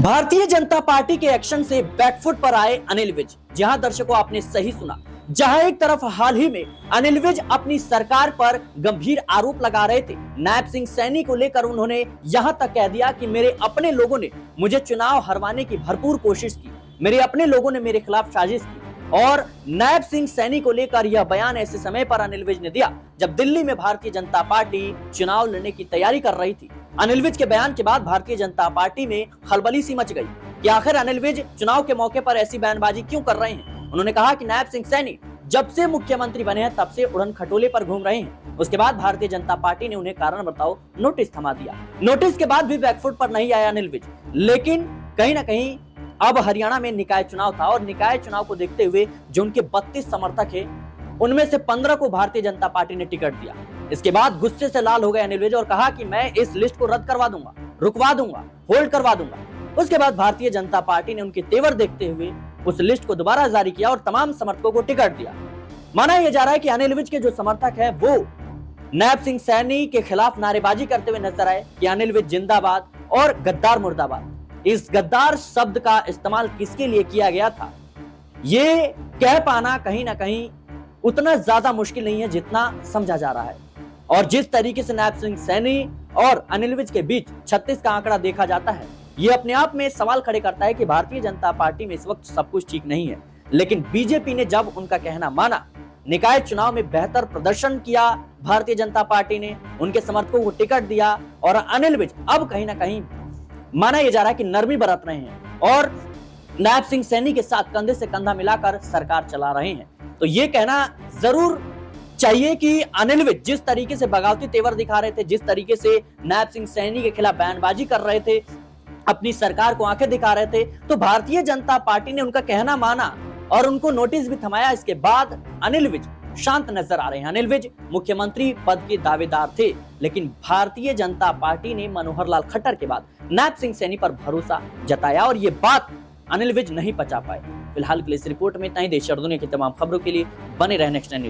Bharatiya Janata party के action से back foot पर आए अनिल विज। जहां दर्शकों आपने सही सुना, जहां एक तरफ हाल ही में अनिल विज अपनी सरकार पर गंभीर आरोप लगा रहे थे, नायब सिंह सैनी को लेकर उन्होंने यहां तक कह दिया कि मेरे अपने लोगों ने मुझे चुनाव हरवाने की भरपूर कोशिश की, मेरे अपने लोगों ने मेरे खिलाफ साजिश की। और नायब सिंह सैनी को लेकर यह बयान ऐसे समय पर अनिल विज ने दिया जब दिल्ली में भारतीय जनता पार्टी चुनाव लड़ने की तैयारी कर रही थी। अनिल विज के बयान के बाद भारतीय जनता पार्टी में खलबली सी मच गई कि आखिर अनिल विज चुनाव के मौके पर ऐसी बयानबाजी क्यों कर रहे हैं। उन्होंने कहा कि नायब सिंह सैनी जब से मुख्यमंत्री बने हैं तब से उड़न खटोले पर घूम रहे हैं। उसके बाद भारतीय जनता पार्टी ने उन्हें कारण बताओ नोटिस थमा दिया। नोटिस के बाद भी बैकफुट पर नहीं आया अनिल विज, लेकिन कहीं ना कहीं अब हरियाणा में निकाय चुनाव था और निकाय चुनाव को देखते हुए जो उनके 32 समर्थक हैं उनमें से 15 को भारतीय जनता पार्टी ने टिकट दिया। इसके बाद गुस्से से लाल हो गए अनिल विज और कहा कि मैं इस लिस्ट को रद्द करवा दूंगा, रुकवा दूंगा, होल्ड करवा दूंगा। उसके बाद भारतीय जनता पार्टी ने उनके तेवर देखते हुए उस लिस्ट को दोबारा जारी किया और तमाम समर्थकों को टिकट दिया। माना यह जा रहा है कि अनिल विज के जो समर्थक है वो नायब सिंह सैनी के खिलाफ नारेबाजी करते हुए नजर आए कि अनिल विज जिंदाबाद और गद्दार मुर्दाबाद। इस गद्दार शब्द का इस्तेमाल किसके लिए किया गया था, ये कह पाना कहीं ना कहीं उतना ज्यादा मुश्किल नहीं है जितना समझा जा रहा है। और जिस तरीके से नायब सिंह सैनी और अनिल विज के बीच 36 का आंकड़ा देखा जाता है, ये अपने आप में सवाल खड़े करता है कि भारतीय जनता पार्टी में इस वक्त सब कुछ ठीक नहीं है। लेकिन बीजेपी ने जब उनका कहना माना, निकाय चुनाव में बेहतर प्रदर्शन किया, भारतीय जनता पार्टी ने उनके समर्थकों को टिकट दिया और अनिल विज अब कहीं ना कहीं माना यह जा रहा है कि नरमी बरत रहे हैं और नायब सिंह सैनी के साथ कंधे से कंधा मिलाकर सरकार चला रहे हैं। तो ये कहना जरूर चाहिए कि अनिल विज जिस तरीके से बगावती तेवर दिखा रहे थे, जिस तरीके से नायब सिंह सैनी के खिलाफ बयानबाजी कर रहे थे, अपनी सरकार को आंखें दिखा रहे थे, तो भारतीय जनता पार्टी ने उनका कहना माना और उनको नोटिस भी थमाया। इसके बाद अनिल विज शांत नजर आ रहे हैं। अनिल विज मुख्यमंत्री पद के दावेदार थे, लेकिन भारतीय जनता पार्टी ने मनोहर लाल खट्टर के बाद नायब सिंह सैनी पर भरोसा जताया और ये बात अनिल विज नहीं पचा पाए। फिलहाल के लिए इस रिपोर्ट में इतना ही। देश और दुनिया की तमाम खबरों के लिए बने रहे नेक्स्ट 9 न्यूज।